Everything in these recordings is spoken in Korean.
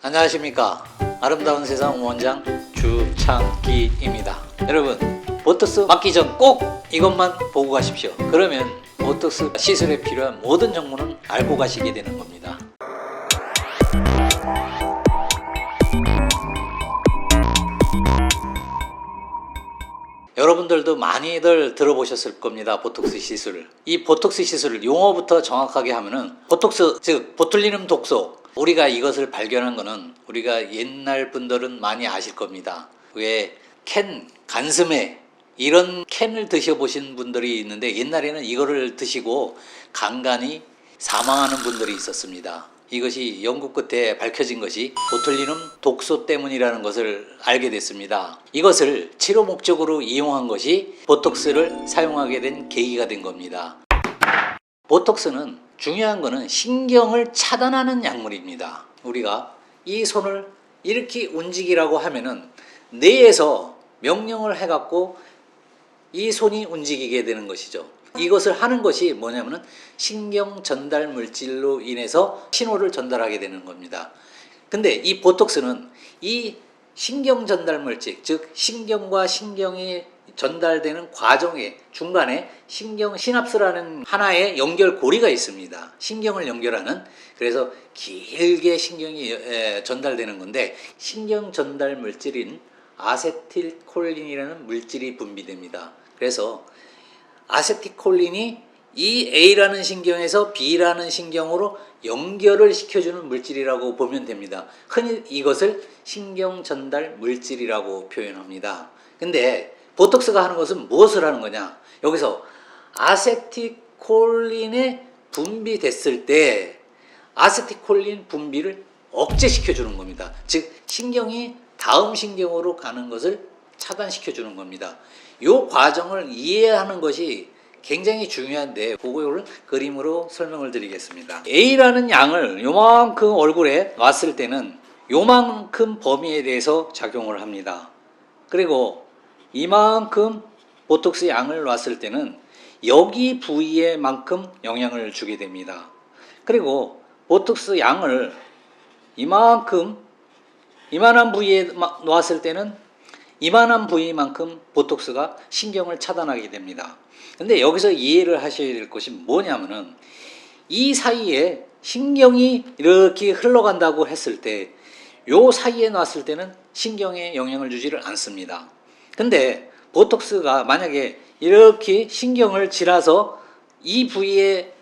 안녕하십니까. 아름다운 세상 원장 주창기입니다. 여러분, 보톡스 맞기 전 꼭 이것만 보고 가십시오. 그러면 보톡스 시술에 필요한 모든 정보는 알고 가시게 되는 겁니다. 여러분들도 많이들 들어보셨을 겁니다. 보톡스 시술. 이 보톡스 시술을 용어부터 정확하게 하면은 보톡스, 즉 보툴리눔 독소. 우리가 이것을 발견한 거는 우리가 옛날 분들은 많이 아실 겁니다. 왜 캔, 간스메 이런 캔을 드셔보신 분들이 있는데 옛날에는 이거를 드시고 간간히 사망하는 분들이 있었습니다. 이것이 연구 끝에 밝혀진 것이 보툴리눔 독소 때문이라는 것을 알게 됐습니다. 이것을 치료 목적으로 이용한 것이 보톡스를 사용하게 된 계기가 된 겁니다. 보톡스는 중요한 거는 신경을 차단하는 약물입니다. 우리가 이 손을 이렇게 움직이라고 하면은 뇌에서 명령을 해갖고 이 손이 움직이게 되는 것이죠. 이것을 하는 것이 뭐냐면은 신경 전달 물질로 인해서 신호를 전달하게 되는 겁니다. 근데 이 보톡스는 이 신경 전달 물질, 즉 신경과 신경이 전달되는 과정의 중간에 신경 시납스라는 하나의 연결고리가 있습니다. 신경을 연결하는. 그래서 길게 신경이 전달되는 건데 신경 전달 물질인 아세틸콜린이라는 물질이 분비됩니다. 그래서 아세틸콜린이 이 A라는 신경에서 B라는 신경으로 연결을 시켜주는 물질이라고 보면 됩니다. 흔히 이것을 신경 전달 물질이라고 표현합니다. 근데 보톡스가 하는 것은 무엇을 하는 거냐? 여기서 아세틸콜린이 분비됐을 때 아세틸콜린 분비를 억제시켜주는 겁니다. 즉 신경이 다음 신경으로 가는 것을 차단시켜주는 겁니다. 이 과정을 이해하는 것이 굉장히 중요한데 그거를 그림으로 설명을 드리겠습니다. A라는 양을 요만큼 얼굴에 놨을 때는 요만큼 범위에 대해서 작용을 합니다. 그리고 이만큼 보톡스 양을 놨을 때는 여기 부위에 만큼 영향을 주게 됩니다. 그리고 보톡스 양을 이만큼 이만한 부위에 놓았을 때는 이만한 부위만큼 보톡스가 신경을 차단하게 됩니다. 근데 여기서 이해를 하셔야 될 것이 뭐냐면은 이 사이에 신경이 이렇게 흘러간다고 했을 때 요 사이에 놨을 때는 신경에 영향을 주지를 않습니다. 근데 보톡스가 만약에 이렇게 신경을 지나서 이 부위에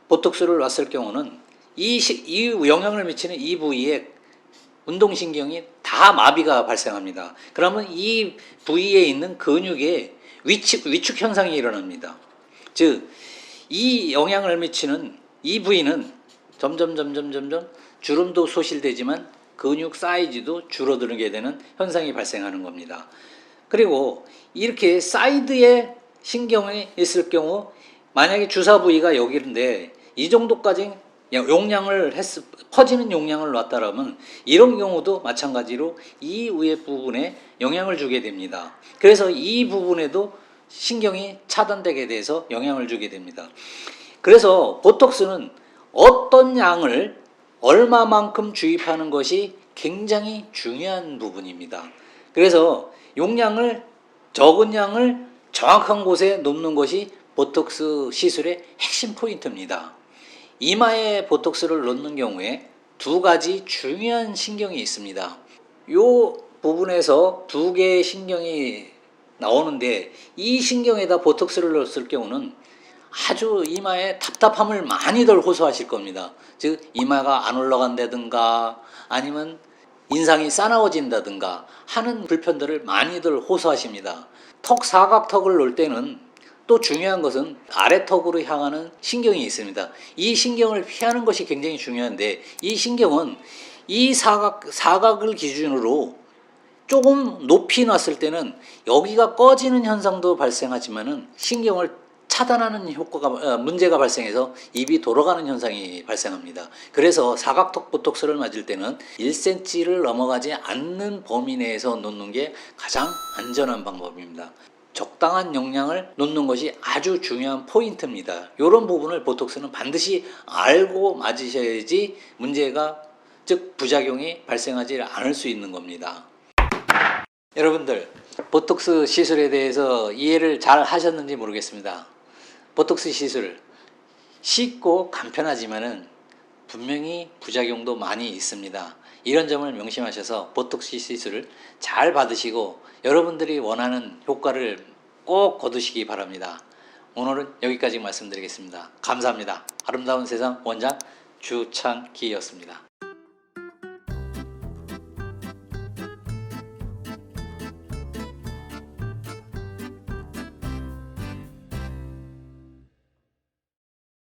보톡스를 놨을 경우는 이 영향을 미치는 이 부위에 운동신경이 다 마비가 발생합니다. 그러면 이 부위에 있는 근육에 위축 현상이 일어납니다. 즉, 이 영향을 미치는 이 부위는 점점 주름도 소실되지만 근육 사이즈도 줄어들게 되는 현상이 발생하는 겁니다. 그리고 이렇게 사이드에 신경이 있을 경우 만약에 주사 부위가 여기인데 이 정도까지 퍼지는 용량을 놨다라면 이런 경우도 마찬가지로 이 위에 부분에 영향을 주게 됩니다. 그래서 이 부분에도 신경이 차단되게 돼서 영향을 주게 됩니다. 그래서 보톡스는 어떤 양을 얼마만큼 주입하는 것이 굉장히 중요한 부분입니다. 그래서 적은 양을 정확한 곳에 놓는 것이 보톡스 시술의 핵심 포인트입니다. 이마에 보톡스를 놓는 경우에 두 가지 중요한 신경이 있습니다. 이 부분에서 두 개의 신경이 나오는데 이 신경에다 보톡스를 넣었을 경우는 아주 이마에 답답함을 많이들 호소하실 겁니다. 즉 이마가 안 올라간다든가 아니면 인상이 싸나워진다든가 하는 불편들을 많이들 호소하십니다. 사각턱을 놓을 때는 또 중요한 것은 아래턱으로 향하는 신경이 있습니다. 이 신경을 피하는 것이 굉장히 중요한데 이 신경은 이 사각을 기준으로 조금 높이 놨을 때는 여기가 꺼지는 현상도 발생하지만은 신경을 차단하는 문제가 발생해서 입이 돌아가는 현상이 발생합니다. 그래서 사각턱 보톡스를 맞을 때는 1cm를 넘어가지 않는 범위 내에서 놓는 게 가장 안전한 방법입니다. 적당한 용량을 놓는 것이 아주 중요한 포인트입니다. 이런 부분을 보톡스는 반드시 알고 맞으셔야지 문제가 즉 부작용이 발생하지 않을 수 있는 겁니다. 여러분들 보톡스 시술에 대해서 이해를 잘 하셨는지 모르겠습니다. 보톡스 시술 쉽고 간편하지만은 분명히 부작용도 많이 있습니다. 이런 점을 명심하셔서 보톡스 시술을 잘 받으시고 여러분들이 원하는 효과를 꼭 거두시기 바랍니다. 오늘은 여기까지 말씀드리겠습니다. 감사합니다. 아름다운 세상 원장 주창기였습니다.